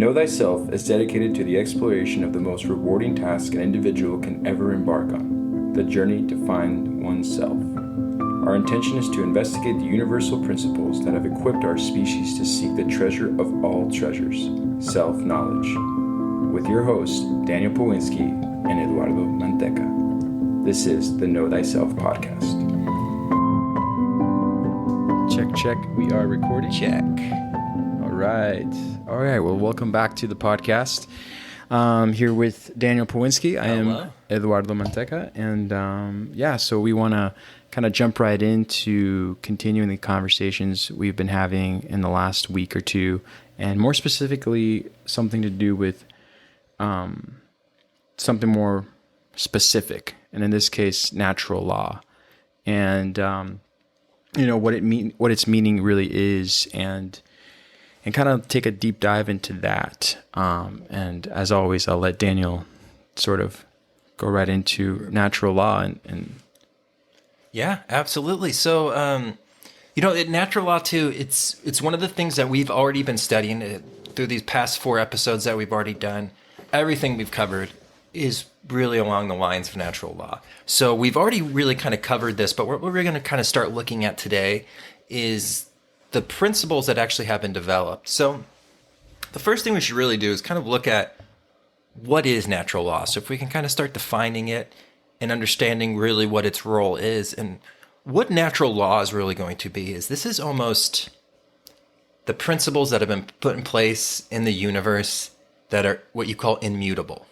Know Thyself is dedicated to the exploration of the most rewarding task an individual can ever embark on, the journey to find oneself. Our intention is to investigate the universal principles that have equipped our species to seek the treasure of all treasures, self-knowledge. With your hosts, Daniel Powinski and Eduardo Manteca. This is the Know Thyself podcast. Check. We are recording. Check. All right. Well, welcome back to the podcast. Here with Daniel Powinski. I am Eduardo Manteca. And so we want to kind of jump right into continuing the conversations we've been having in the last week or two. And more specifically, something to do with something more specific. And in this case, natural law. And, what its meaning really is, and kind of take a deep dive into that. And as always, I'll let Daniel sort of go right into natural law and Yeah, absolutely. So, natural law too, it's one of the things that we've already been studying through these past 4 episodes that we've already done. Everything we've covered is really along the lines of natural law. So we've already really kind of covered this, but what we're going to kind of start looking at today is the principles that actually have been developed. So the first thing we should really do is kind of look at what is natural law. So if we can kind of start defining it and understanding really what its role is, and what natural law is really going to be is this is almost the principles that have been put in place in the universe that are what you call immutable.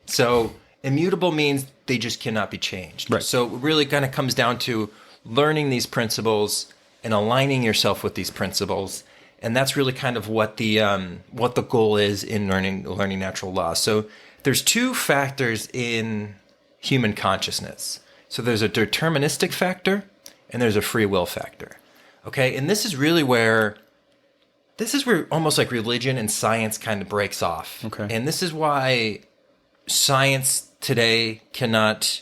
So immutable means they just cannot be changed. Right. So it really kind of comes down to learning these principles and aligning yourself with these principles. And that's really kind of what the goal is in learning natural law. So there's 2 factors in human consciousness. So there's a deterministic factor and there's a free will factor. Okay? And this is where almost like religion and science kind of breaks off. Okay. And this is why science today cannot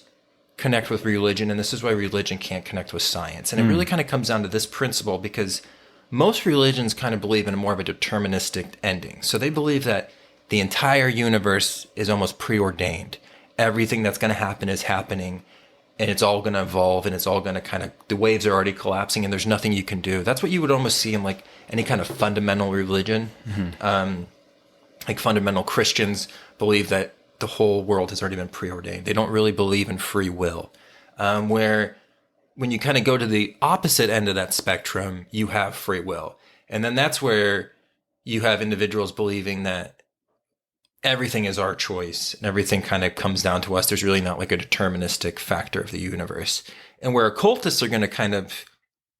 connect with religion, and this is why religion can't connect with science. And it really kind of comes down to this principle, because most religions kind of believe in more of a deterministic ending. So they believe that the entire universe is almost preordained. Everything that's going to happen is happening, and it's all going to evolve, and it's all going to the waves are already collapsing, and there's nothing you can do. That's what you would almost see in like any kind of fundamental religion. Like fundamental Christians believe that the whole world has already been preordained. They don't really believe in free will. Where when you kind of go to the opposite end of that spectrum, you have free will. And then that's where you have individuals believing that everything is our choice and everything kind of comes down to us. There's really not like a deterministic factor of the universe. And where occultists are going to kind of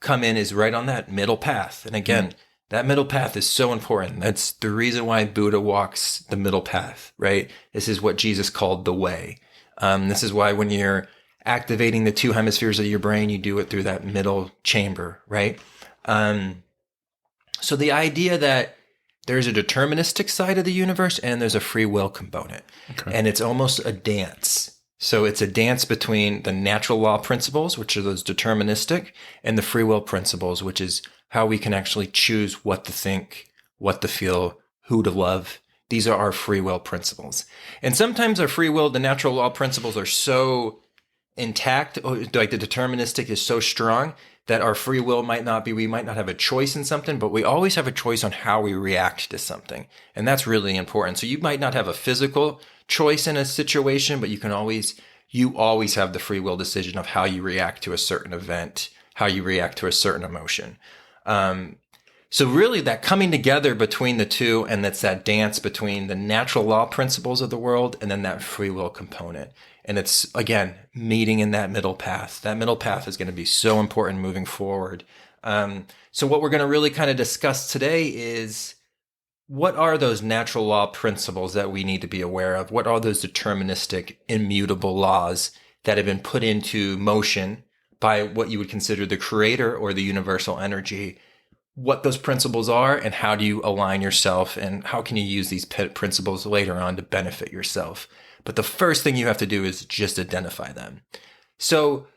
come in is right on that middle path. And again, that middle path is so important. That's the reason why Buddha walks the middle path, right? This is what Jesus called the way. This is why when you're activating the 2 hemispheres of your brain, you do it through that middle chamber, right? So the idea that there's a deterministic side of the universe and there's a free will component. Okay. And it's almost a dance. So it's a dance between the natural law principles, which are those deterministic, and the free will principles, which is how we can actually choose what to think, what to feel, who to love. These are our free will principles. And sometimes our free will, the natural law principles are so intact, like the deterministic is so strong that our free will we might not have a choice in something, but we always have a choice on how we react to something. And that's really important. So you might not have a physical choice in a situation, but you always have the free will decision of how you react to a certain event, how you react to a certain emotion. So really that coming together between the 2, and that's that dance between the natural law principles of the world and then that free will component. And it's, again, meeting in that middle path. That middle path is going to be so important moving forward. So what we're going to really kind of discuss today is what are those natural law principles that we need to be aware of? What are those deterministic, immutable laws that have been put into motion by what you would consider the creator or the universal energy? What those principles are, and how do you align yourself, and how can you use these principles later on to benefit yourself? But the first thing you have to do is just identify them. So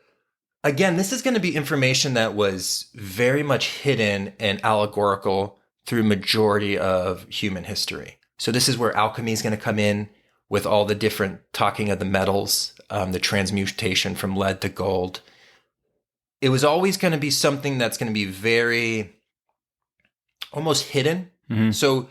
again, this is going to be information that was very much hidden and allegorical through majority of human history. So this is where alchemy is going to come in with all the different talking of the metals, the transmutation from lead to gold. It was always going to be something that's going to be very almost hidden. So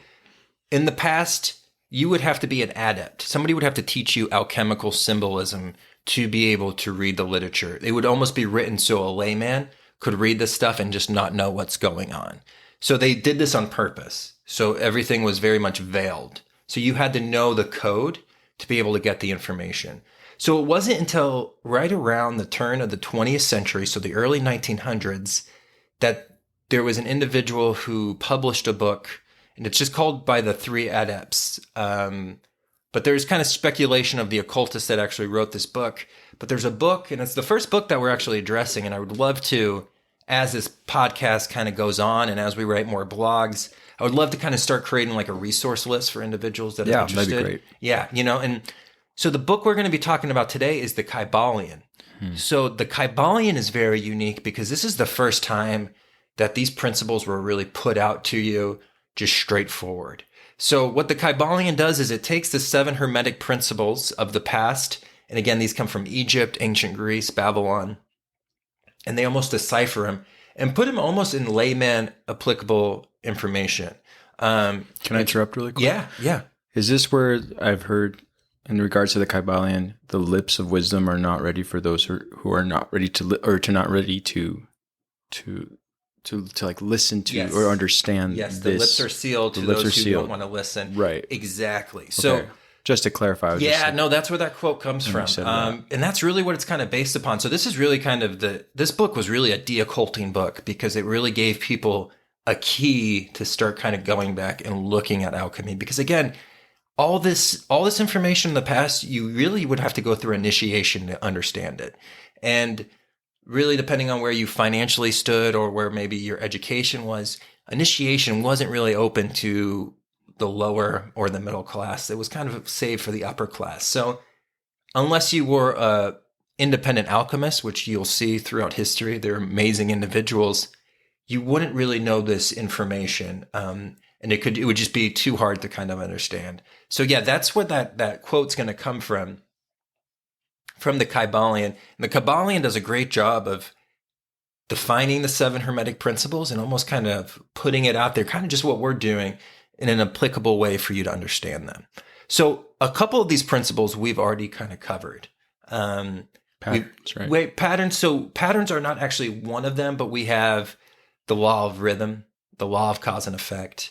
in the past, you would have to be an adept. Somebody would have to teach you alchemical symbolism to be able to read the literature. It would almost be written so a layman could read this stuff and just not know what's going on. So they did this on purpose. So everything was very much veiled. So you had to know the code to be able to get the information. So it wasn't until right around the turn of the 20th century, so the early 1900s, that there was an individual who published a book, and it's just called By the Three Adepts. But there's kind of speculation of the occultist that actually wrote this book. But there's a book, and it's the first book that we're actually addressing, and I would love to, as this podcast kind of goes on and as we write more blogs, I would love to kind of start creating like a resource list for individuals that are interested. That'd be great. Yeah, and so the book we're going to be talking about today is the Kybalion. So the Kybalion is very unique because this is the first time that these principles were really put out to you just straightforward. So what the Kybalion does is it takes the 7 Hermetic principles of the past, and again, these come from Egypt, ancient Greece, Babylon, and they almost decipher them and put them almost in layman applicable information. Can I interrupt really quick? Yeah. Is this where I've heard in regards to the Kybalion, the lips of wisdom are not ready for those who are not ready to, or to not ready to like listen to or understand. Yes, the lips are sealed to those who don't want to listen. Right. Exactly. Okay. So just to clarify. That's where that quote comes from. And that's really what it's kind of based upon. So this is really kind of this book was really a de-occulting book because it really gave people a key to start kind of going back and looking at alchemy. Because again, all this information in the past, you really would have to go through initiation to understand it. And really, depending on where you financially stood or where maybe your education was, initiation wasn't really open to the lower or the middle class. It was kind of saved for the upper class. So unless you were a independent alchemist, which you'll see throughout history, they're amazing individuals, you wouldn't really know this information. And it would just be too hard to kind of understand. So yeah, that's where that quote's going to come from the Kybalion. And the Kybalion does a great job of defining the 7 Hermetic principles and almost kind of putting it out there, kind of just what we're doing in an applicable way for you to understand them. So a couple of these principles we've already kind of covered. Patterns, right? Patterns. So patterns are not actually one of them, but we have the law of rhythm, the law of cause and effect.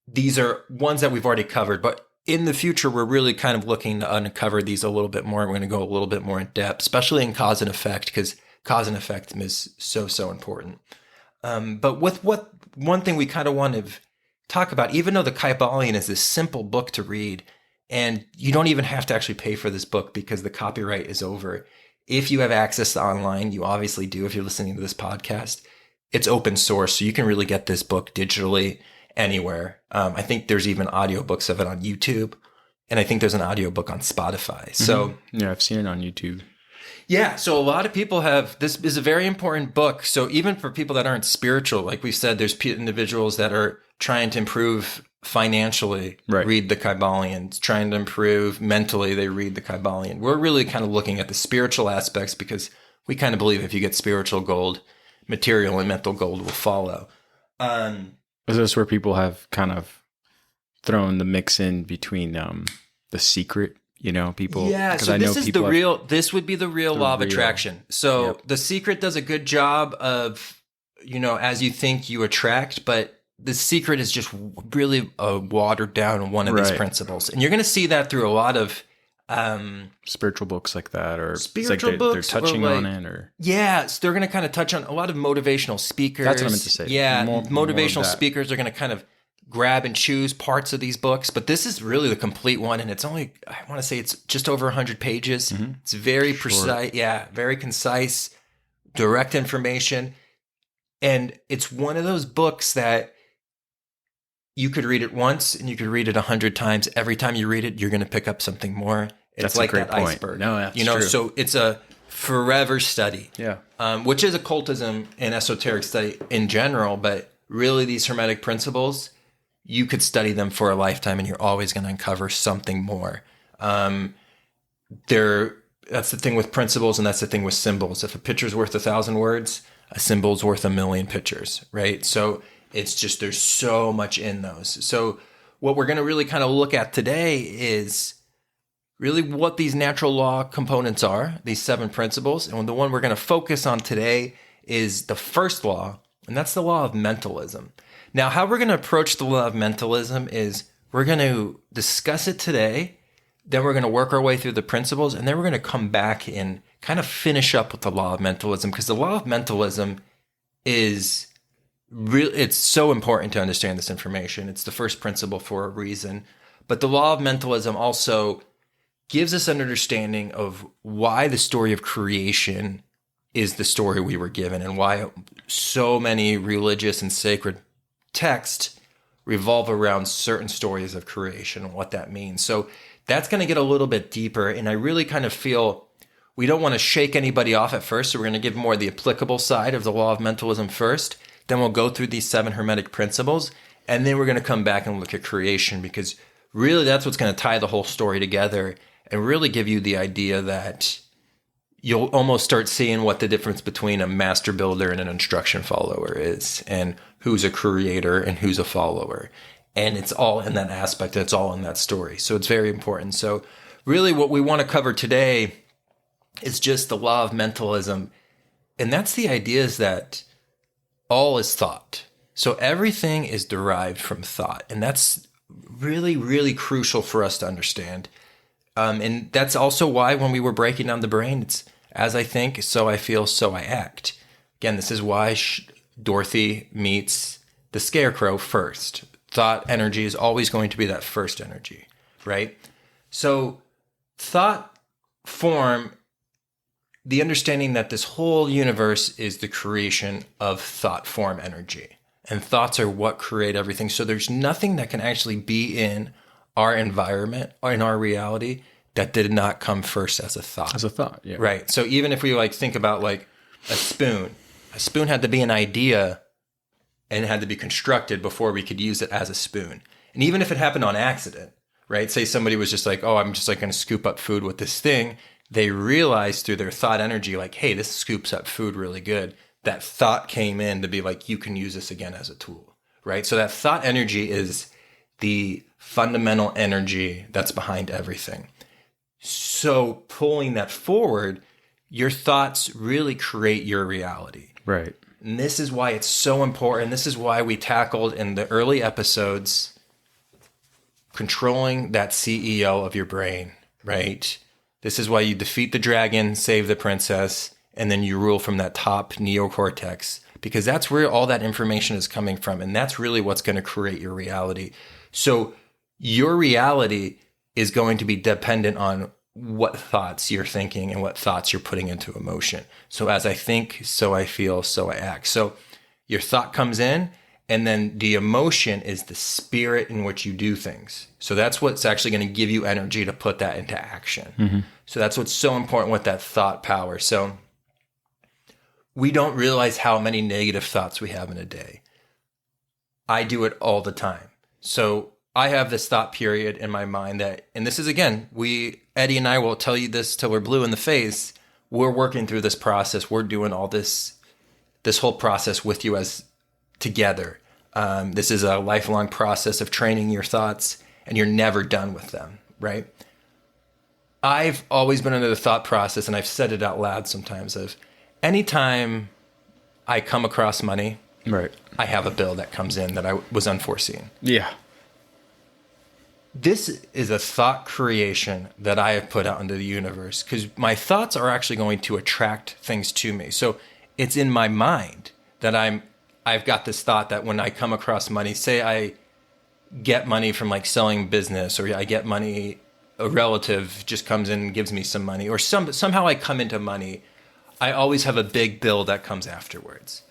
These are ones that we've already covered, but in the future, we're really kind of looking to uncover these a little bit more. We're going to go a little bit more in depth, especially in cause and effect, because cause and effect is so important. But with one thing we kind of want to talk about, even though the Kybalion is this simple book to read, and you don't even have to actually pay for this book because the copyright is over. If you have access to online, you obviously do if you're listening to this podcast. It's open source, so you can really get this book digitally anywhere. I think there's even audiobooks of it on YouTube, and I think there's an audiobook on Spotify. So yeah, I've seen it on YouTube. Yeah, so a lot of people this is a very important book. So even for people that aren't spiritual, like we said, there's individuals that are trying to improve financially, read the Kybalion, trying to improve mentally, they read the Kybalion. We're really kind of looking at the spiritual aspects because we kind of believe if you get spiritual gold, material and mental gold will follow. Is this where people have kind of thrown the mix in between the secret, people? Yeah, so this would be the real law of attraction. So The Secret does a good job of, as you think you attract, but The Secret is just really a watered down one of these principles. And you're going to see that through a lot of spiritual books like that, or spiritual like books, they're touching on it, or so they're going to kind of touch on a lot of motivational speakers. That's what I meant to say. Yeah, motivational speakers are going to kind of grab and choose parts of these books, but this is really the complete one, and it's only, I want to say it's just over 100 pages. Mm-hmm. It's very precise, very concise, direct information, and it's one of those books that you could read it once and you could read it 100 times. Every time you read it, you're going to pick up something more. It's like that iceberg. No, that's true. So it's a forever study. Yeah. Which is occultism and esoteric study in general, but really these Hermetic principles, you could study them for a lifetime and you're always going to uncover something more. That's the thing with principles, and that's the thing with symbols. If a picture's worth 1,000 words, a symbol's worth 1,000,000 pictures, right? So it's just, there's so much in those. So what we're going to really kind of look at today is really what these natural law components are, these 7 principles. And the one we're going to focus on today is the first law, and that's the law of mentalism. Now, how we're going to approach the law of mentalism is we're going to discuss it today, then we're going to work our way through the principles, and then we're going to come back and kind of finish up with the law of mentalism, because the law of mentalism is really, it's so important to understand this information. It's the first principle for a reason. But the law of mentalism also gives us an understanding of why the story of creation is the story we were given, and why so many religious and sacred texts revolve around certain stories of creation and what that means. So that's going to get a little bit deeper, and I really kind of feel we don't want to shake anybody off at first, so we're going to give more the applicable side of the law of mentalism first. Then we'll go through these 7 hermetic principles, and then we're going to come back and look at creation, because really that's what's going to tie the whole story together and really give you the idea that you'll almost start seeing what the difference between a master builder and an instruction follower is, and who's a creator and who's a follower. And it's all in that aspect. It's all in that story. So it's very important. So really what we want to cover today is just the law of mentalism. And that's the idea is that all is thought. So everything is derived from thought. And that's really, really crucial for us to understand. And that's also why when we were breaking down the brain, it's as I think, so I feel, so I act. Again, this is why Dorothy meets the scarecrow first. Thought energy is always going to be that first energy, right? So thought form, the understanding that this whole universe is the creation of thought form energy. And thoughts are what create everything. So there's nothing that can actually be in our environment or in our reality that did not come first as a thought. As a thought, yeah. Right. So even if we think about a spoon had to be an idea and it had to be constructed before we could use it as a spoon. And even if it happened on accident, right? Say somebody was just oh, I'm just going to scoop up food with this thing. They realized through their thought energy, hey, this scoops up food really good. That thought came in to be you can use this again as a tool, right? So that thought energy is the fundamental energy that's behind everything. So pulling that forward, your thoughts really create your reality. Right. And this is why it's so important. This is why we tackled in the early episodes controlling that CEO of your brain, right? This is why you defeat the dragon, save the princess, and then you rule from that top neocortex, because that's where all that information is coming from. And that's really what's going to create your reality. So your reality is going to be dependent on what thoughts you're thinking and what thoughts you're putting into emotion. So as I think, so I feel, so I act. So your thought comes in, and then the emotion is the spirit in which you do things. So that's what's actually going to give you energy to put that into action. Mm-hmm. So that's what's so important with that thought power. So we don't realize how many negative thoughts we have in a day. I do it all the time. So I have this thought period in my mind that, and this is again, Eddie and I will tell you this till we're blue in the face. We're working through this process. We're doing all this whole process with you as together. This is a lifelong process of training your thoughts, and you're never done with them, right? I've always been under the thought process, and I've said it out loud sometimes, of anytime I come across money, right, I have a bill that comes in that I was unforeseen. Yeah. This is a thought creation that I have put out into the universe, because my thoughts are actually going to attract things to me. So it's in my mind that I've got this thought that when I come across money, say I get money from selling business, or I get money, a relative just comes in and gives me some money, or somehow I come into money, I always have a big bill that comes afterwards.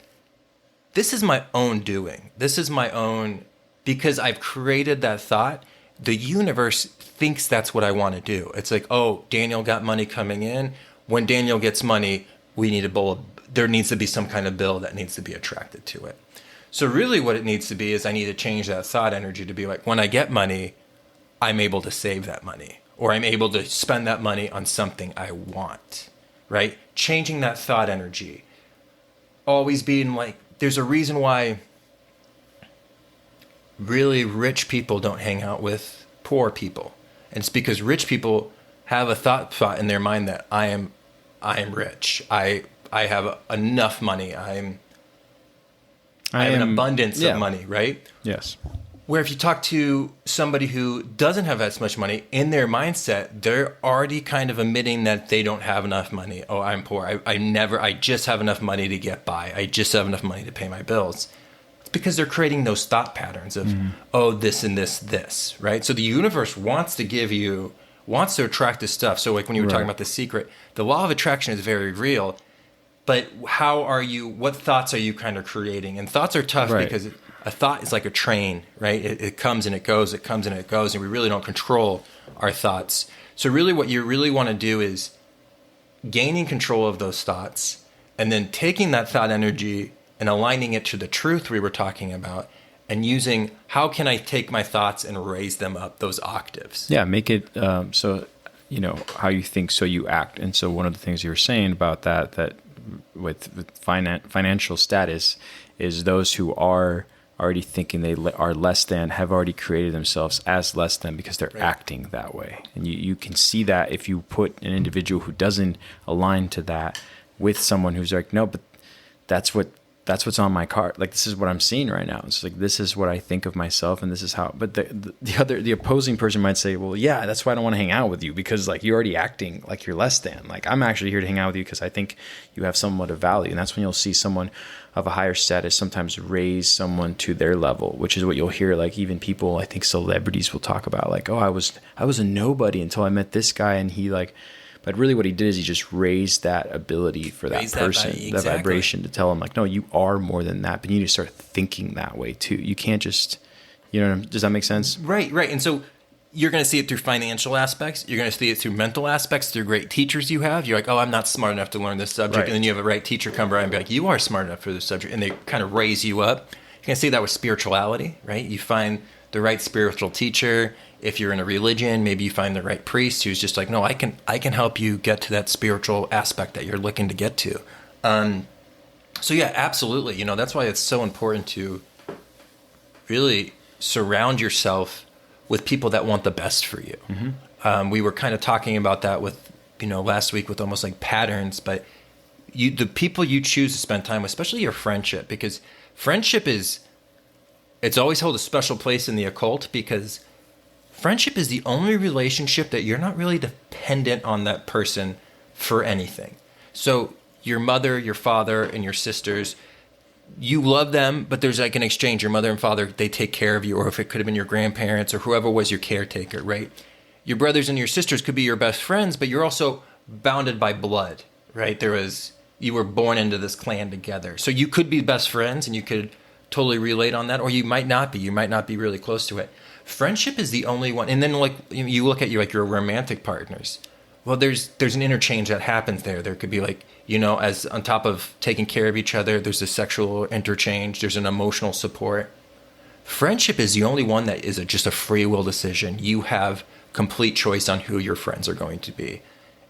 This is my own doing. This is my own, because I've created that thought. The universe thinks that's what I want to do. It's oh, Daniel got money coming in. When Daniel gets money, there needs to be some kind of bill that needs to be attracted to it. So really what it needs to be is I need to change that thought energy to be like, when I get money, I'm able to save that money, or I'm able to spend that money on something I want, right? Changing that thought energy. Always being like, there's a reason why really rich people don't hang out with poor people. And it's because rich people have a thought in their mind that I am rich. I have enough money. I have an abundance of money, right? Yes. Where if you talk to somebody who doesn't have as much money, in their mindset, they're already kind of admitting that they don't have enough money. Oh, I'm poor. I just have enough money to get by. I just have enough money to pay my bills. It's because they're creating those thought patterns of, oh, this and this, right? So the universe wants to attract this stuff. So like when you were talking about The Secret, the law of attraction is very real. But what thoughts are you kind of creating? And thoughts are tough because a thought is like a train, right? It comes and it goes, it comes and it goes, and we really don't control our thoughts. So really what you really want to do is gaining control of those thoughts and then taking that thought energy and aligning it to the truth we were talking about and using how can I take my thoughts and raise them up, those octaves. Yeah, make it so, how you think, so you act. And so one of the things you were saying about that with financial status is those who are already thinking they are less than have already created themselves as less than because they're acting that way. And you can see that if you put an individual who doesn't align to that with someone who's like, no, but that's what's on my card. Like, this is what I'm seeing right now. It's like, this is what I think of myself and this is how, but the opposing person might say, well, yeah, that's why I don't want to hang out with you because like you're already acting like you're less than. Like, I'm actually here to hang out with you because I think you have somewhat of value. And that's when you'll see someone of a higher status sometimes raise someone to their level, which is what you'll hear. Like even people, I think celebrities will talk about like, oh, I was a nobody until I met this guy. And he like, but really what he did is he just raised that ability for that person, that vibration to tell him like, no, you are more than that, but you need to start thinking that way too. You can't just, does that make sense? Right. And so you're going to see it through financial aspects. You're going to see it through mental aspects, through great teachers you have. You're like, oh, I'm not smart enough to learn this subject. Right. And then you have a right teacher come by and be like, you are smart enough for this subject. And they kind of raise you up. You can see that with spirituality, right? You find the right spiritual teacher. If you're in a religion, maybe you find the right priest who's just like, no, I can help you get to that spiritual aspect that you're looking to get to. So yeah, absolutely. That's why it's so important to really surround yourself with people that want the best for you. Mm-hmm. We were kind of talking about that with, last week with almost like patterns, but the people you choose to spend time with, especially your friendship, because friendship it's always held a special place in the occult because friendship is the only relationship that you're not really dependent on that person for anything. So your mother, your father, and your sisters, you love them, but there's like an exchange. Your mother and father, they take care of you, or if it could have been your grandparents or whoever was your caretaker, right? Your brothers and your sisters could be your best friends, but you're also bounded by blood, right? You were born into this clan together. So you could be best friends and you could totally relate on that, or you might not be. You might not be really close to it. Friendship is the only one. And then like you look at your romantic partners. Well, there's an interchange that happens there. There could be like, as on top of taking care of each other, there's a sexual interchange, there's an emotional support. Friendship is the only one that is just a free will decision. You have complete choice on who your friends are going to be.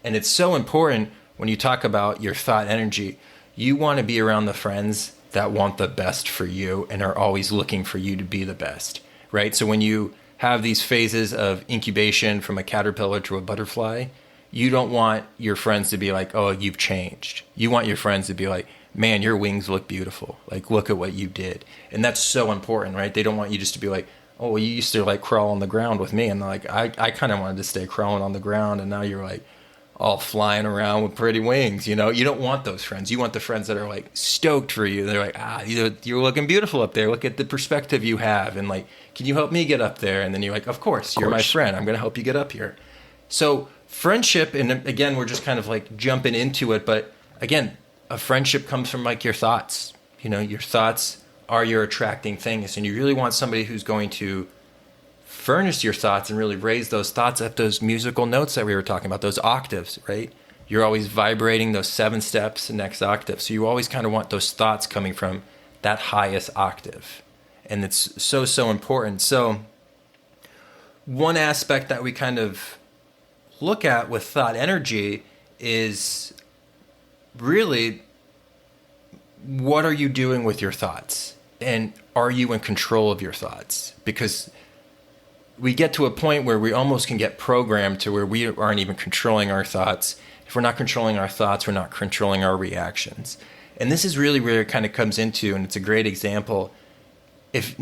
And it's so important when you talk about your thought energy, you want to be around the friends that want the best for you and are always looking for you to be the best, right? So when you have these phases of incubation from a caterpillar to a butterfly, you don't want your friends to be like, oh, you've changed. You want your friends to be like, man, your wings look beautiful. Like, look at what you did. And that's so important, right? They don't want you just to be like, oh, well, you used to like crawl on the ground with me. And like, I kind of wanted to stay crawling on the ground. And now you're like all flying around with pretty wings. You don't want those friends. You want the friends that are like stoked for you. They're like, you're looking beautiful up there. Look at the perspective you have. And like, can you help me get up there? And then you're like, of course, you're my friend. I'm going to help you get up here. So friendship, and again, we're just kind of like jumping into it. But again, a friendship comes from like your thoughts. Your thoughts are your attracting things. And you really want somebody who's going to furnish your thoughts and really raise those thoughts at those musical notes that we were talking about, those octaves, right? You're always vibrating those 7 steps, the next octave. So you always kind of want those thoughts coming from that highest octave. And it's so, so important. So one aspect that we kind of look at with thought energy is really, what are you doing with your thoughts? And are you in control of your thoughts? Because we get to a point where we almost can get programmed to where we aren't even controlling our thoughts. If we're not controlling our thoughts, we're not controlling our reactions. And this is really where it kind of comes into, and it's a great example. If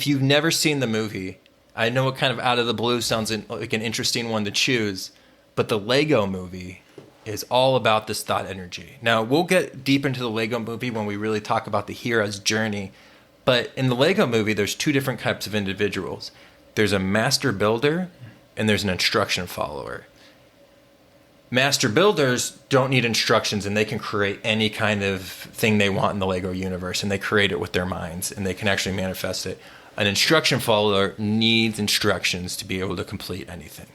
you've never seen the movie, I know it kind of out of the blue sounds like an interesting one to choose, but the Lego movie is all about this thought energy. Now, we'll get deep into the Lego movie when we really talk about the hero's journey. But in the Lego movie, there's two different types of individuals. There's a master builder and there's an instruction follower. Master builders don't need instructions, and they can create any kind of thing they want in the Lego universe, and they create it with their minds, and they can actually manifest it. An instruction follower needs instructions to be able to complete anything.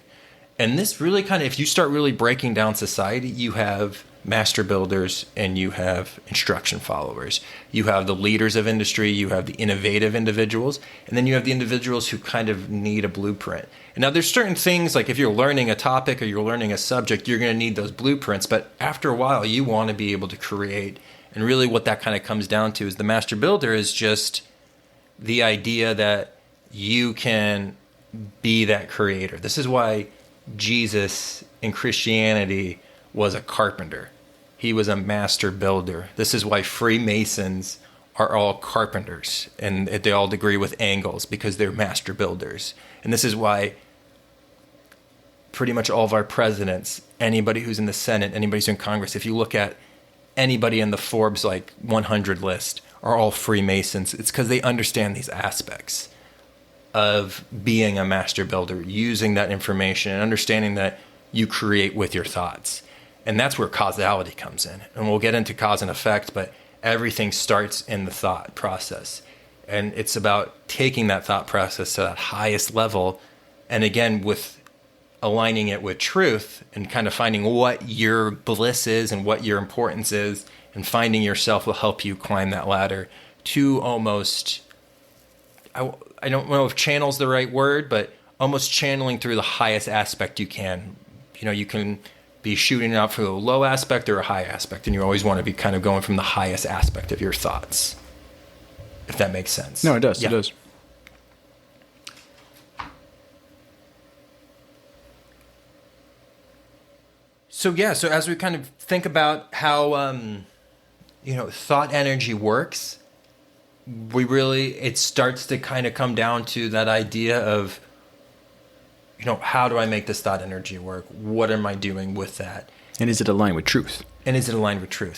And this really kind of, if you start really breaking down society, you have master builders and you have instruction followers. You have the leaders of industry, you have the innovative individuals, and then you have the individuals who kind of need a blueprint. And now there's certain things, like if you're learning a topic or you're learning a subject, you're going to need those blueprints. But after a while, you want to be able to create. And really what that kind of comes down to is the master builder is just the idea that you can be that creator. This is why Jesus in Christianity was a carpenter. He was a master builder. This is why Freemasons are all carpenters, and they all agree with angles because they're master builders. And this is why pretty much all of our presidents, anybody who's in the Senate, anybody who's in Congress, if you look at anybody in the Forbes 100 list, are all Freemasons. It's because they understand these aspects of being a master builder, using that information and understanding that you create with your thoughts. And that's where causality comes in. And we'll get into cause and effect, but everything starts in the thought process. And it's about taking that thought process to that highest level. And again, with aligning it with truth and kind of finding what your bliss is and what your importance is, and finding yourself will help you climb that ladder to almost, I don't know if channel's the right word, but almost channeling through the highest aspect you can. You know, you can be shooting out for the low aspect or a high aspect, and you always want to be kind of going from the highest aspect of your thoughts, if that makes sense. No, it does. Yeah. It does. So as we kind of think about how, thought energy works, it starts to kind of come down to that idea of, how do I make this thought energy work? What am I doing with that? And is it aligned with truth?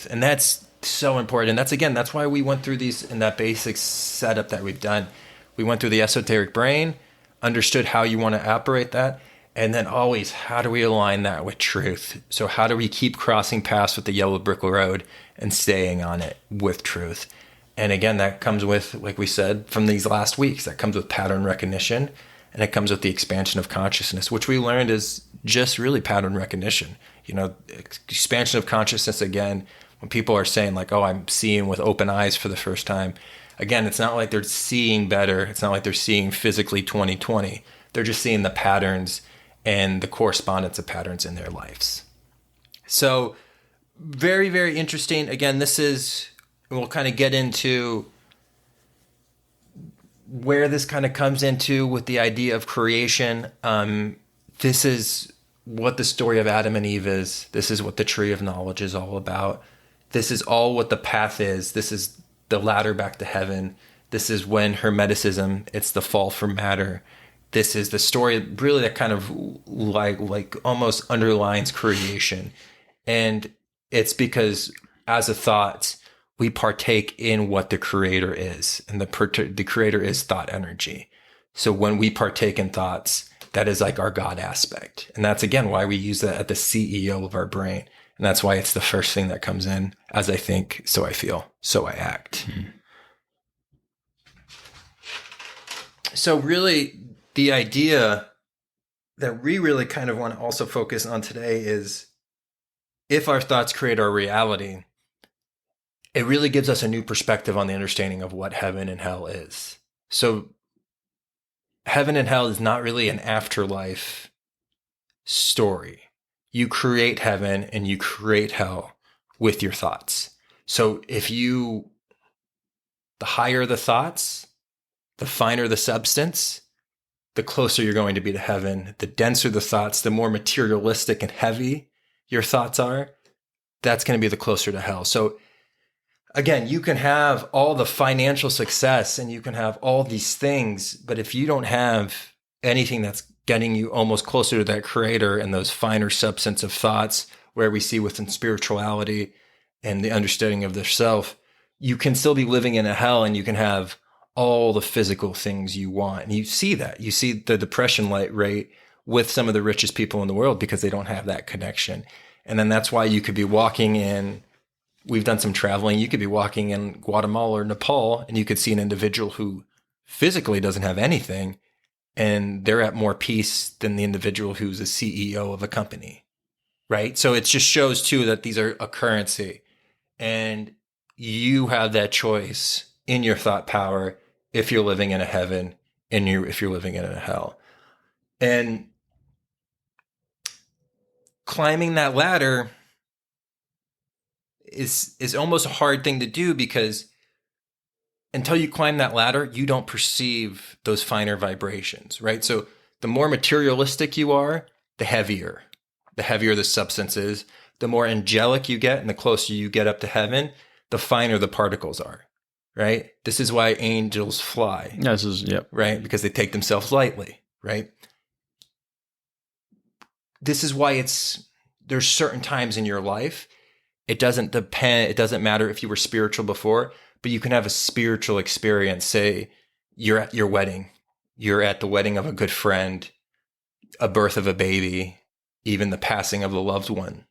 And that's so important. And that's why we went through these in that basic setup that we've done. We went through the esoteric brain, understood how you want to operate that, and then always, how do we align that with truth? So how do we keep crossing paths with the yellow brick road and staying on it with truth? And again, that comes with, like we said, from these last weeks, that comes with pattern recognition, and it comes with the expansion of consciousness, which we learned is just really pattern recognition. Expansion of consciousness, again, when people are saying I'm seeing with open eyes for the first time, again, it's not like they're seeing better. It's not like they're seeing physically 20/20. They're just seeing the patterns and the correspondence of patterns in their lives. So very, very interesting. Again, we'll kind of get into where this kind of comes into with the idea of creation. This is what the story of Adam and Eve is. This is what the tree of knowledge is all about. This is all what the path is. This is the ladder back to heaven. This is when Hermeticism, it's the fall from matter. This is the story really that kind of like almost underlines creation. And it's because as a thought, we partake in what the creator is, and the creator is thought energy. So when we partake in thoughts, that is like our God aspect. And that's, again, why we use that at the CEO of our brain. And that's why it's the first thing that comes in. As I think, so I feel, so I act. Mm-hmm. So really, the idea that we really kind of want to also focus on today is, if our thoughts create our reality, it really gives us a new perspective on the understanding of what heaven and hell is. So heaven and hell is not really an afterlife story. You create heaven and you create hell with your thoughts. So the higher the thoughts, the finer the substance, the closer you're going to be to heaven. The denser the thoughts, the more materialistic and heavy your thoughts are, that's going to be the closer to hell. So again, you can have all the financial success and you can have all these things, but if you don't have anything that's getting you almost closer to that creator and those finer substance of thoughts where we see within spirituality and the understanding of the self, you can still be living in a hell and you can have all the physical things you want. And you see that. You see the depression rate with some of the richest people in the world because they don't have that connection. And then that's why you could be walking in, we've done some traveling, you could be walking in Guatemala or Nepal and you could see an individual who physically doesn't have anything and they're at more peace than the individual who's a CEO of a company, right? So it just shows too that these are a currency and you have that choice in your thought power if you're living in a heaven and if you're living in a hell. And climbing that ladder is almost a hard thing to do because until you climb that ladder, you don't perceive those finer vibrations, right? So the more materialistic you are, the heavier the substance is. The more angelic you get and the closer you get up to heaven, the finer the particles are, right? This is why angels fly. Yep. Right? Because they take themselves lightly, right? This is why there's certain times in your life, it doesn't matter if you were spiritual before, but you can have a spiritual experience. Say you're at your wedding, you're at the wedding of a good friend, a birth of a baby, even the passing of the loved one.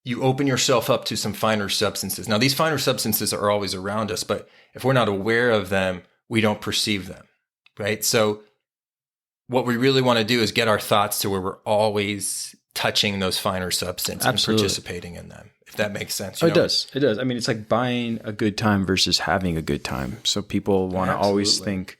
You open yourself up to some finer substances. Now, these finer substances are always around us, but if we're not aware of them, we don't perceive them, right? So what we really want to do is get our thoughts to where we're always touching those finer substances and participating in them, if that makes sense. It does. It does. I mean, it's like buying a good time versus having a good time. So people want to always think,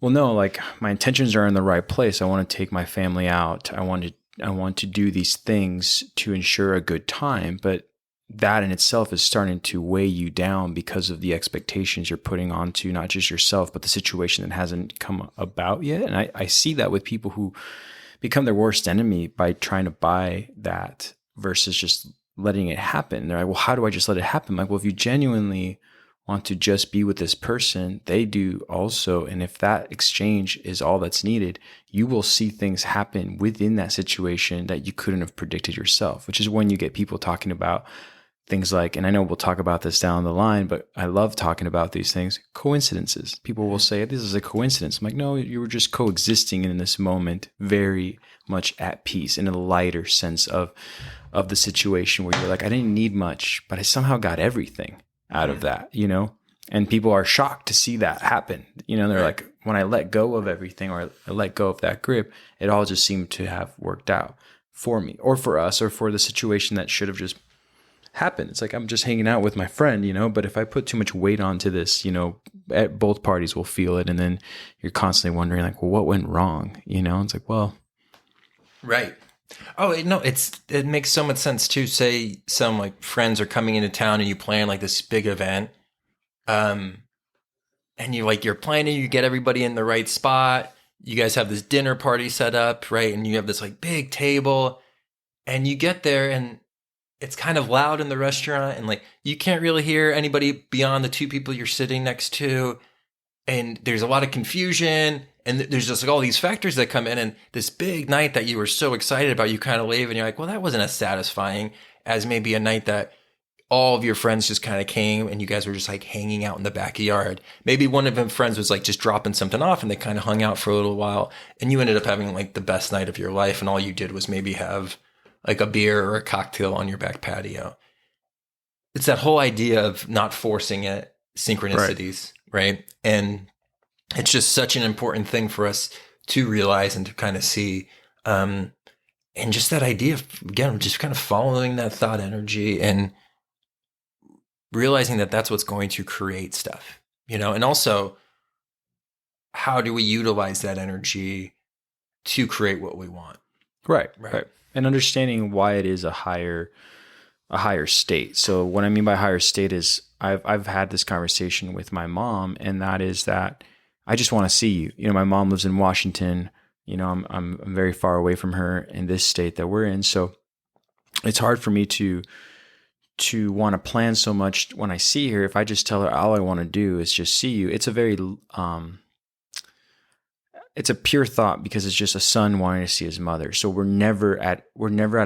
well, no, like my intentions are in the right place. I want to take my family out. I want to do these things to ensure a good time, but that in itself is starting to weigh you down because of the expectations you're putting onto not just yourself, but the situation that hasn't come about yet. And I see that with people who become their worst enemy by trying to buy that versus just letting it happen. They're like, well, how do I just let it happen? I'm like, well, if you genuinely want to just be with this person, they do also. And if that exchange is all that's needed, you will see things happen within that situation that you couldn't have predicted yourself, which is when you get people talking about things like, and I know we'll talk about this down the line, but I love talking about these things, coincidences. People will say, this is a coincidence. I'm like, no, you were just coexisting in this moment, very much at peace in a lighter sense of the situation where you're like, I didn't need much, but I somehow got everything out of that, you know? And people are shocked to see that happen. You know, they're like, when I let go of everything or I let go of that grip, it all just seemed to have worked out for me or for us or for the situation that should have just happened. It's like, I'm just hanging out with my friend, you know, but if I put too much weight onto this, you know, both parties will feel it. And then you're constantly wondering like, well, what went wrong? You know, it's like, well. Right. Oh, no, it makes so much sense too. Say some like friends are coming into town and you plan like this big event. And you're planning, you get everybody in the right spot. You guys have this dinner party set up, right? And you have this like big table and you get there and it's kind of loud in the restaurant and like you can't really hear anybody beyond the two people you're sitting next to. And there's a lot of confusion and there's just like all these factors that come in and this big night that you were so excited about, you kind of leave and you're like, well, that wasn't as satisfying as maybe a night that all of your friends just kind of came and you guys were just like hanging out in the backyard. Maybe one of them friends was like just dropping something off and they kind of hung out for a little while and you ended up having like the best night of your life. And all you did was maybe have like a beer or a cocktail on your back patio. It's that whole idea of not forcing it, synchronicities, right? And it's just such an important thing for us to realize and to kind of see. And just that idea of, again, just kind of following that thought energy and realizing that that's what's going to create stuff, and also how do we utilize that energy to create what we want? Right. And understanding why it is a higher state. So what I mean by higher state is I've had this conversation with my mom, and that is that I just want to see you. My mom lives in Washington. I'm very far away from her in this state that we're in. So it's hard for me to want to plan so much when I see her. If I just tell her all I want to do is just see you, it's a very it's a pure thought, because it's just a son wanting to see his mother. So we're never at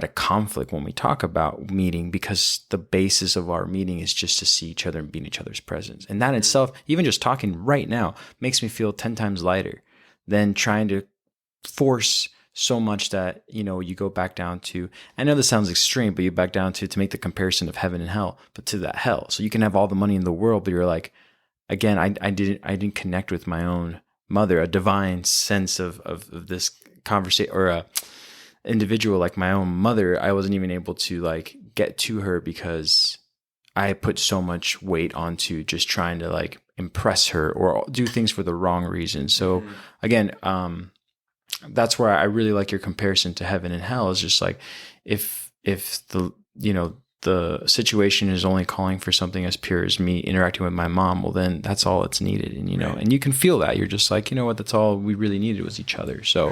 a conflict when we talk about meeting, because the basis of our meeting is just to see each other and be in each other's presence. And that itself, even just talking right now, makes me feel 10 times lighter than trying to force so much that, you go back down to, I know this sounds extreme, but you back down to make the comparison of heaven and hell, but to that hell. So you can have all the money in the world, but you're like, again, I didn't connect with my own mother, a divine sense of this conversation, or a individual like my own mother. I wasn't even able to get to her because I put so much weight onto just trying to impress her or do things for the wrong reason. So again, that's where I really like your comparison to heaven and hell, is just if the situation is only calling for something as pure as me interacting with my mom, well, then that's all it's needed. And, right. And you can feel that. You're just like, what, that's all we really needed was each other. So,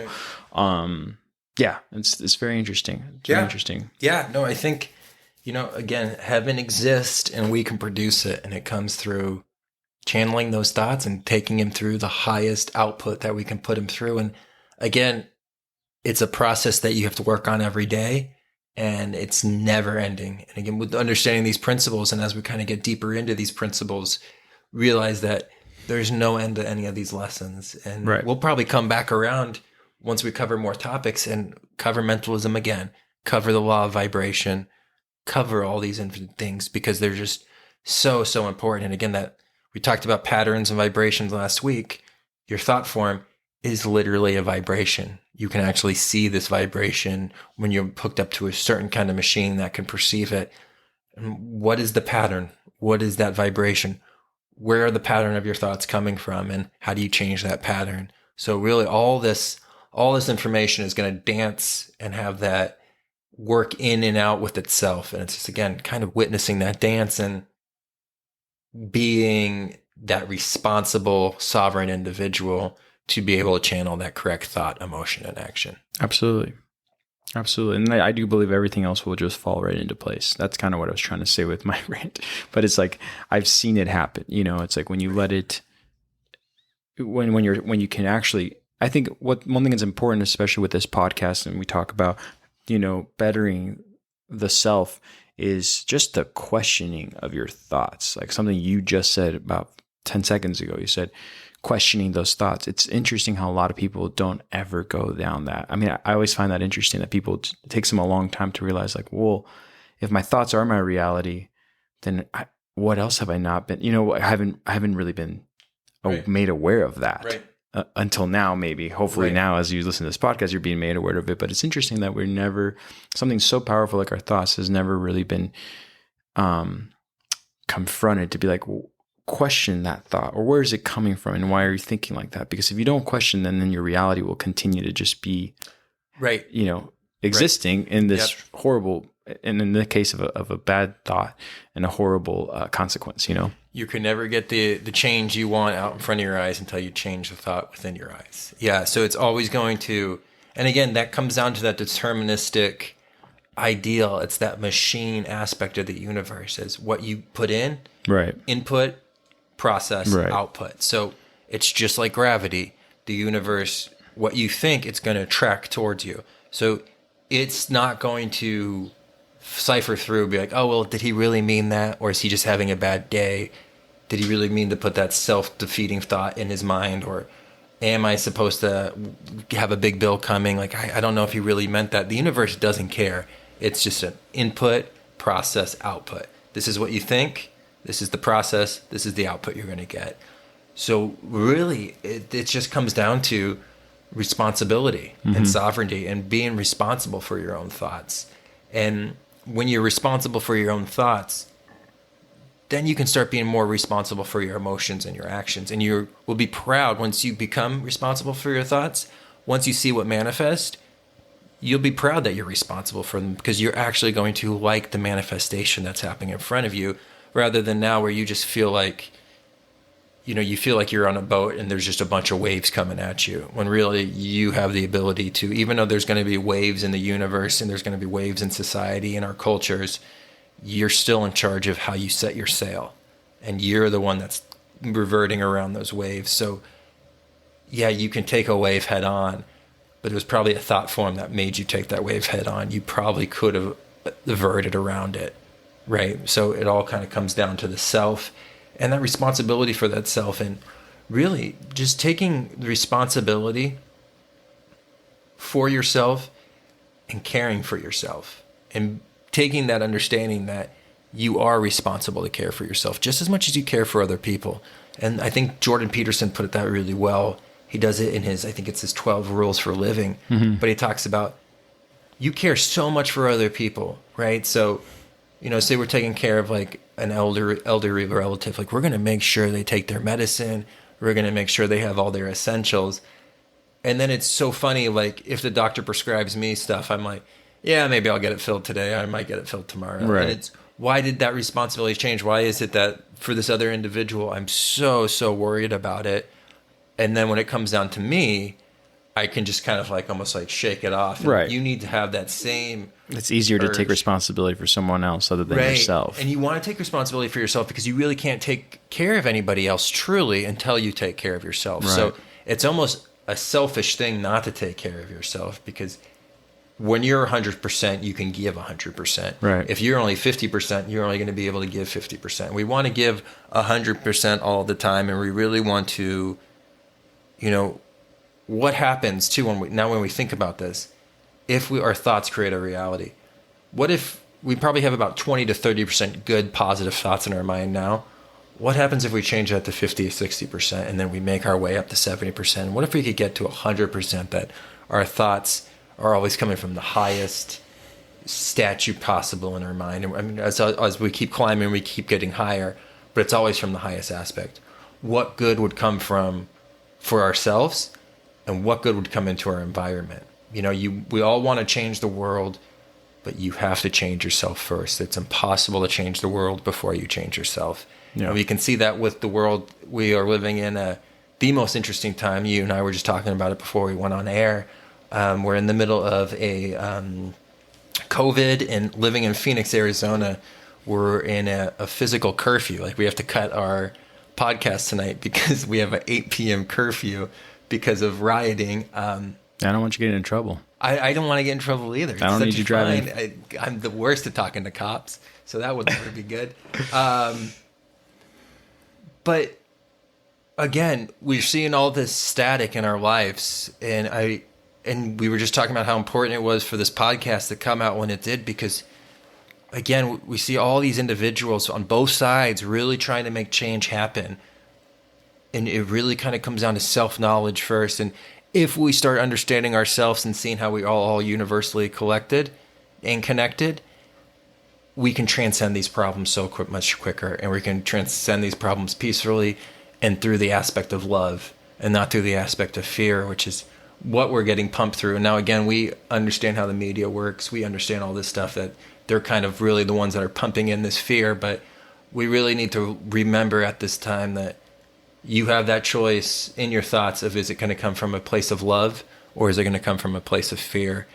right. It's very interesting. It's very interesting. Yeah. No, I think, again, heaven exists and we can produce it. And it comes through channeling those thoughts and taking him through the highest output that we can put him through. And again, it's a process that you have to work on every day. And it's never ending. And again, with understanding these principles, and as we kind of get deeper into these principles, realize that there's no end to any of these lessons. And right. We'll probably come back around once we cover more topics and cover mentalism again, cover the law of vibration, cover all these infinite things, because they're just so, so important. And again, that we talked about patterns and vibrations last week. Your thought form is literally a vibration. You can actually see this vibration when you're hooked up to a certain kind of machine that can perceive it. And what is the pattern? What is that vibration? Where are the pattern of your thoughts coming from? And how do you change that pattern? So really all this information is going to dance and have that work in and out with itself. And it's just, again, kind of witnessing that dance and being that responsible, sovereign individual to be able to channel that correct thought, emotion, and action. Absolutely. And I do believe everything else will just fall right into place. That's kind of what I was trying to say with my rant. But it's I've seen it happen. It's when you let it, when you can actually, I think one thing that's important, especially with this podcast, and we talk about, bettering the self, is just the questioning of your thoughts. Something you just said about 10 seconds ago. You said, questioning those thoughts. It's interesting how a lot of people don't ever go down that. I mean, I always find that interesting that it takes them a long time to realize well, if my thoughts are my reality, then what else have I not been, I haven't really been made aware of that until now, maybe. Hopefully now, as you listen to this podcast, you're being made aware of it. But it's interesting that something so powerful like our thoughts has never really been confronted to be question that thought, or where is it coming from, and why are you thinking like that? Because if you don't question, then your reality will continue to just be existing in this horrible, and in the case of a bad thought, and a horrible consequence. You can never get the change you want out in front of your eyes until you change the thought within your eyes. So it's always going to, and again, that comes down to that deterministic ideal. It's that machine aspect of the universe, is what you put in, input, process, output. So it's just like gravity. The universe, what you think, it's going to attract towards you. So it's not going to cipher through, be like, oh, well, did he really mean that? Or is he just having a bad day? Did he really mean to put that self-defeating thought in his mind? Or am I supposed to have a big bill coming? I don't know if he really meant that. The universe doesn't care. It's just an input, process, output. This is what you think. This is the process. This is the output you're going to get. So really, it just comes down to responsibility and sovereignty, and being responsible for your own thoughts. And when you're responsible for your own thoughts, then you can start being more responsible for your emotions and your actions. And you will be proud once you become responsible for your thoughts. Once you see what manifest, you'll be proud that you're responsible for them, because you're actually going to like the manifestation that's happening in front of you, rather than now where you just feel like, you feel like you're on a boat and there's just a bunch of waves coming at you, when really you have the ability to, even though there's going to be waves in the universe and there's going to be waves in society and our cultures, you're still in charge of how you set your sail, and you're the one that's reverting around those waves. So yeah, you can take a wave head on, but it was probably a thought form that made you take that wave head on. You probably could have averted around it, right? So it all kind of comes down to the self and that responsibility for that self, and really just taking the responsibility for yourself and caring for yourself, and taking that understanding that you are responsible to care for yourself just as much as you care for other people. And I think Jordan Peterson put it that really well. He does it in his, I think it's his 12 rules for living, but he talks about you care so much for other people, right? So, say we're taking care of like an elderly relative, like we're going to make sure they take their medicine. We're going to make sure they have all their essentials. And then it's so funny, like if the doctor prescribes me stuff, I'm like, yeah, maybe I'll get it filled today. I might get it filled tomorrow. Right. And it's, why did that responsibility change? Why is it that for this other individual, I'm so worried about it? And then when it comes down to me, I can just kind of like almost like shake it off. And right. You need to have that same. It's easier urge. To take responsibility for someone else other than yourself. And you want to take responsibility for yourself because you really can't take care of anybody else truly until you take care of yourself. Right. So it's almost a selfish thing not to take care of yourself, because when you're 100%, you can give 100%. Right. If you're only 50%, you're only going to be able to give 50%. We want to give 100% all the time, and we really want to, what happens too when we think about this, if our thoughts create a reality. What if we probably have about 20 to 30% good positive thoughts in our mind now? What happens if we change that to 50 or 60%, and then we make our way up to 70%? What if we could get to 100%, that our thoughts are always coming from the highest statue possible in our mind? And I mean, as we keep climbing, we keep getting higher, but it's always from the highest aspect. What good would come for ourselves, and what good would come into our environment? We all want to change the world, but you have to change yourself first. It's impossible to change the world before you change yourself. Yeah. And we can see that with the world we are living in, the most interesting time. You and I were just talking about it before we went on air. We're in the middle of a COVID, and living in Phoenix, Arizona, we're in a physical curfew. Like we have to cut our podcast tonight because we have an 8 p.m. curfew because of rioting. I don't want you getting in trouble. I don't want to get in trouble either. I don't need you driving. I'm the worst at talking to cops, so that would never be good. But again, we're seeing all this static in our lives, and we were just talking about how important it was for this podcast to come out when it did, because again, we see all these individuals on both sides really trying to make change happen. And it really kind of comes down to self-knowledge first. And if we start understanding ourselves and seeing how we are all universally collected and connected, we can transcend these problems much quicker. And we can transcend these problems peacefully and through the aspect of love, and not through the aspect of fear, which is what we're getting pumped through. And now, again, we understand how the media works. We understand all this stuff, that they're kind of really the ones that are pumping in this fear. But we really need to remember at this time that you have that choice in your thoughts of, is it going to come from a place of love, or is it going to come from a place of fear?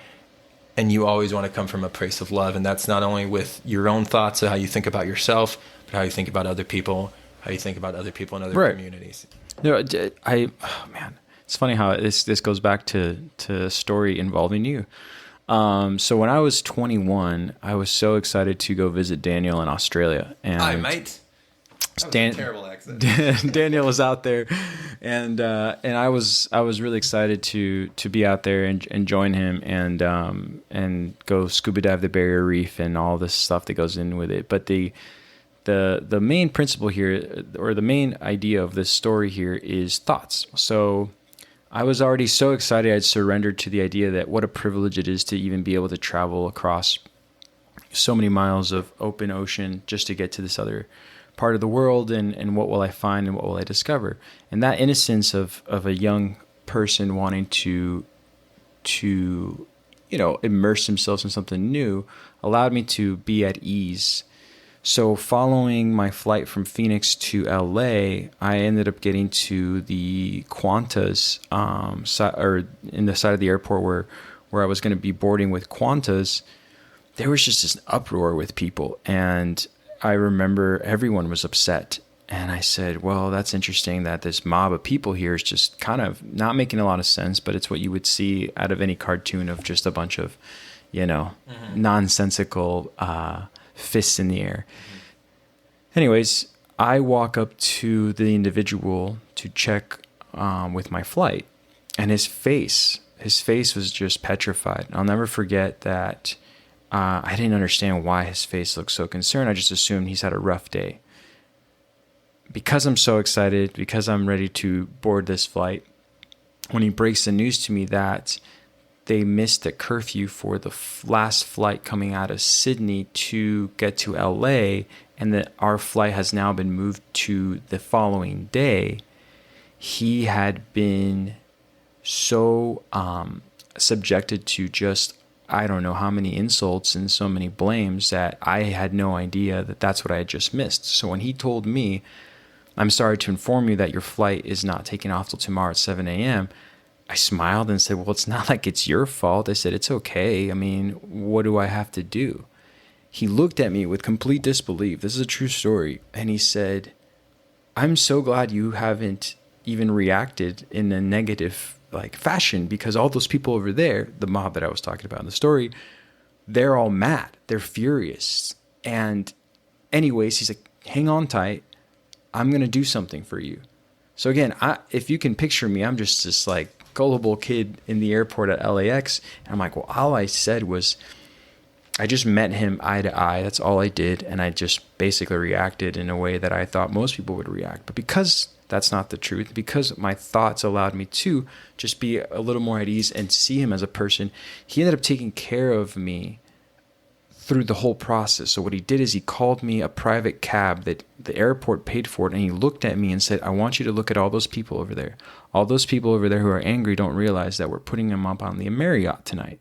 And you always want to come from a place of love. And that's not only with your own thoughts of how you think about yourself, but how you think about other people, how you think about other people in other communities. It's funny how this goes back to a story involving you. So when I was 21, I was so excited to go visit Daniel in Australia. And Hi, mate. That was a terrible accent. Daniel was out there, and I was really excited to be out there and join him and go scuba dive the barrier reef and all this stuff that goes in with it. But the main principle here, or the main idea of this story here, is thoughts. So I was already so excited, I'd surrendered to the idea that what a privilege it is to even be able to travel across so many miles of open ocean just to get to this other part of the world, and what will I find and what will I discover? And that innocence of a young person wanting to immerse themselves in something new allowed me to be at ease. So following my flight from Phoenix to LA, I ended up getting to the Qantas or in the side of the airport where I was going to be boarding with Qantas. There was just this uproar with people, and I remember everyone was upset. And I said, well, that's interesting that this mob of people here is just kind of not making a lot of sense, but it's what you would see out of any cartoon of just a bunch of, nonsensical fists in the air. Anyways, I walk up to the individual to check with my flight, and his face was just petrified. I'll never forget that. I didn't understand why his face looked so concerned. I just assumed he's had a rough day. Because I'm so excited, because I'm ready to board this flight, when he breaks the news to me that they missed the curfew for the last flight coming out of Sydney to get to LA, and that our flight has now been moved to the following day, he had been so subjected to just, I don't know how many insults and so many blames that I had no idea that that's what I had just missed. So when he told me, I'm sorry to inform you that your flight is not taking off till tomorrow at 7 a.m., I smiled and said, well, it's not like it's your fault. I said, it's okay. I mean, what do I have to do? He looked at me with complete disbelief. This is a true story. And he said, I'm so glad you haven't even reacted in a negative fashion, because all those people over there, the mob that I was talking about in the story, they're all mad. They're furious. And anyways, he's like, hang on tight. I'm going to do something for you. So again, if you can picture me, I'm just this gullible kid in the airport at LAX. And I'm like, well, all I said was, I just met him eye to eye. That's all I did. And I just basically reacted in a way that I thought most people would react. But because that's not the truth, because my thoughts allowed me to just be a little more at ease and see him as a person, he ended up taking care of me through the whole process. So what he did is he called me a private cab that the airport paid for it, and he looked at me and said, I want you to look at all those people over there. All those people over there who are angry don't realize that we're putting them up on the Marriott tonight.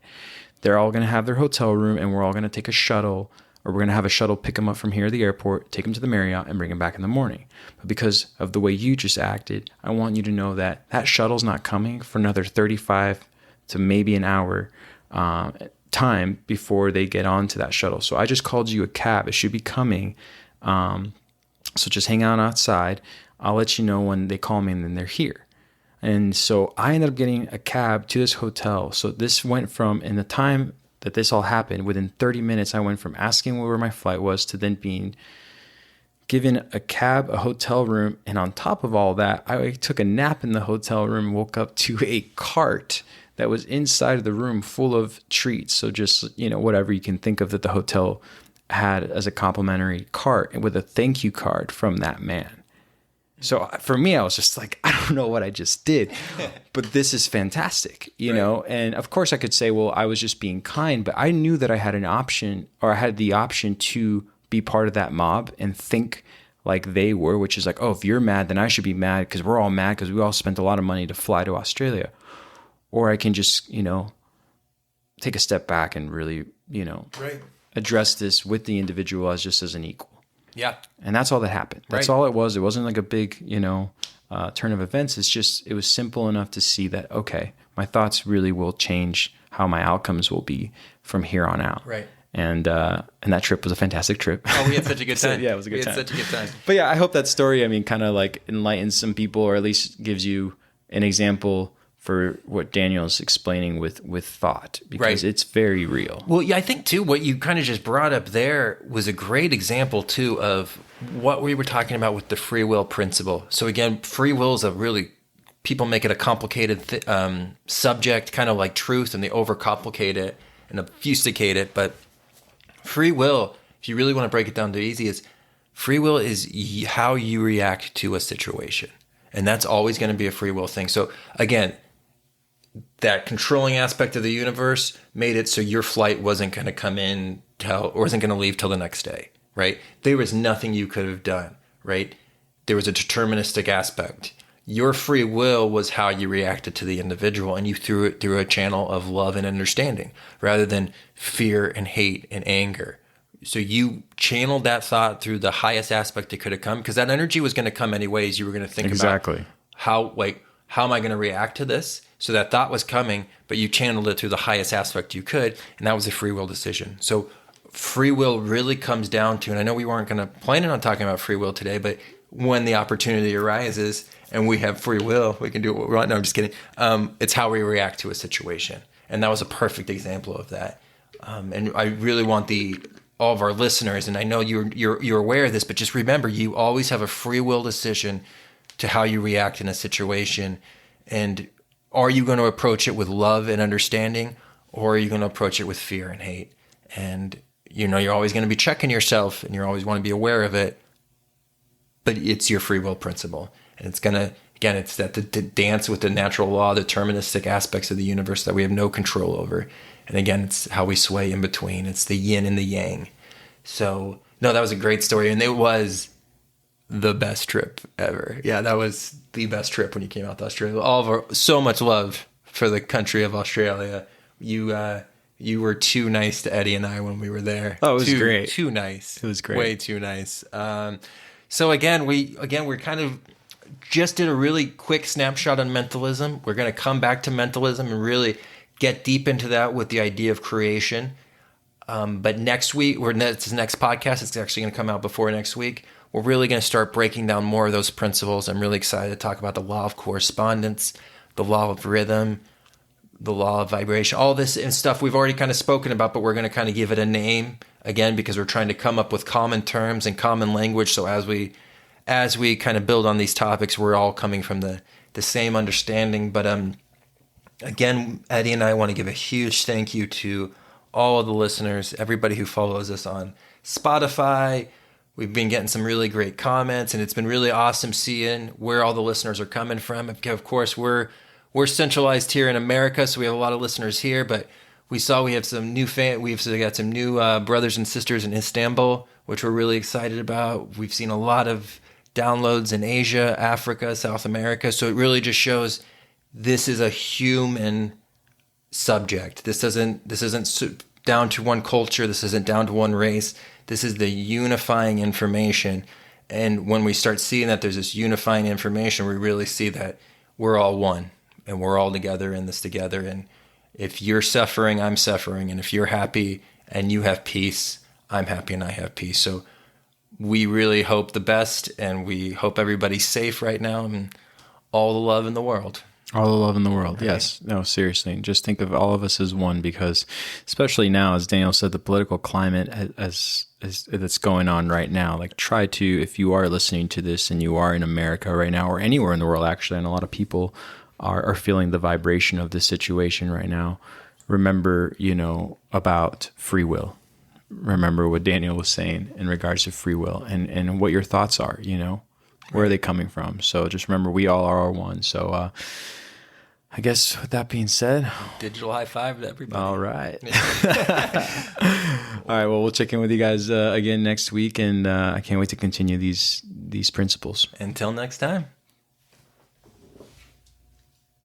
They're all going to have their hotel room, and we're all going to take a shuttle, or we're going to have a shuttle pick them up from here at the airport, take them to the Marriott, and bring them back in the morning. But because of the way you just acted, I want you to know that that shuttle's not coming for another 35 to maybe an hour time before they get onto that shuttle. So I just called you a cab. It should be coming. So just hang out outside. I'll let you know when they call me, and then they're here. And so I ended up getting a cab to this hotel. So this went from, in the time that this all happened, within 30 minutes, I went from asking where my flight was to then being given a cab, a hotel room. And on top of all that, I took a nap in the hotel room, woke up to a cart that was inside of the room full of treats. So just, whatever you can think of that the hotel had as a complimentary cart, with a thank you card from that man. So for me, I was just like, I don't know what I just did, but this is fantastic, know? And of course I could say, well, I was just being kind, but I knew that I had an option, or I had the option to be part of that mob and think like they were, which is like, oh, if you're mad, then I should be mad because we're all mad because we all spent a lot of money to fly to Australia. Or I can just, take a step back and really, address this with the individual as an equal. Yeah. And that's all that happened. That's all it was. It wasn't like a big, turn of events. It was simple enough to see that, okay, my thoughts really will change how my outcomes will be from here on out. Right. And that trip was a fantastic trip. Oh, we had such a good time. Yeah, it was a good time. We had such a good time. But yeah, I hope that story, kind of enlightens some people, or at least gives you an example for what Daniel's explaining with thought, because it's very real. Well, yeah, I think too, what you kind of just brought up there was a great example too of what we were talking about with the free will principle. So again, free will is people make it a complicated subject, kind of like truth, and they overcomplicate it and obfuscate it. But free will, if you really want to break it down to easy, is free will is how you react to a situation. And that's always going to be a free will thing. So again, that controlling aspect of the universe made it so your flight wasn't going to come in or wasn't going to leave till the next day, right? There was nothing you could have done. right? There was a deterministic aspect. Your free will was how you reacted to the individual, and you threw it through a channel of love and understanding rather than fear and hate and anger. So you channeled that thought through the highest aspect it could have come, because that energy was going to come anyways. You were going to think Exactly. about how am I going to react to this? So that thought was coming, but you channeled it through the highest aspect you could, and that was a free will decision. So free will really comes down to, and I know we weren't going to plan on talking about free will today, but when the opportunity arises and we have free will, we can do what we want. No, I'm just kidding. It's how we react to a situation. And that was a perfect example of that. And I really want all of our listeners, and I know you're aware of this, but just remember, you always have a free will decision to how you react in a situation. And are you going to approach it with love and understanding, or are you going to approach it with fear and hate? And you're always going to be checking yourself, and you always want to be aware of it, but it's your free will principle. And it's going to, again, it's that the dance with the natural law, deterministic aspects of the universe that we have no control over. And again, it's how we sway in between. It's the yin and the yang. So, no, that was a great story. And it was the best trip ever. Yeah, that was the best trip when you came out to Australia. So much love for the country of Australia. You were too nice to Eddie and I when we were there. Oh, it was great. Too nice. It was great. Way too nice. So again, we're kind of just did a really quick snapshot on mentalism. We're going to come back to mentalism and really get deep into that with the idea of creation. But next week, this next podcast, it's actually going to come out before next week. We're really going to start breaking down more of those principles. I'm really excited to talk about the law of correspondence, the law of rhythm, the law of vibration, all this and stuff we've already kind of spoken about, but we're going to kind of give it a name again, because we're trying to come up with common terms and common language. So as we kind of build on these topics, we're all coming from the same understanding. But again, Eddie and I want to give a huge thank you to all of the listeners, everybody who follows us on Spotify. We've been getting some really great comments, and it's been really awesome seeing where all the listeners are coming from. Of course, we're centralized here in America, so we have a lot of listeners here, but we have some new we've got some new brothers and sisters in Istanbul, which we're really excited about. We've seen a lot of downloads in Asia, Africa, South America. So it really just shows this is a human subject. This isn't down to one culture. This isn't down to one race. This is the unifying information. And when we start seeing that there's this unifying information, we really see that we're all one and we're all together in this together. And if you're suffering, I'm suffering. And if you're happy and you have peace, I'm happy and I have peace. So we really hope the best, and we hope everybody's safe right now, and all the love in the world. All the love in the world. Right. Yes. No, seriously. And just think of all of us as one, because especially now, as Daniel said, the political climate as that's going on right now, like try to, if you are listening to this and you are in America right now or anywhere in the world, actually, and a lot of people are feeling the vibration of this situation right now, remember, about free will. Remember what Daniel was saying in regards to free will and what your thoughts are, where are they coming from? So just remember, we all are one. So I guess with that being said, digital high five to everybody. All right. All right. Well, we'll check in with you guys again next week, and I can't wait to continue these principles. Until next time.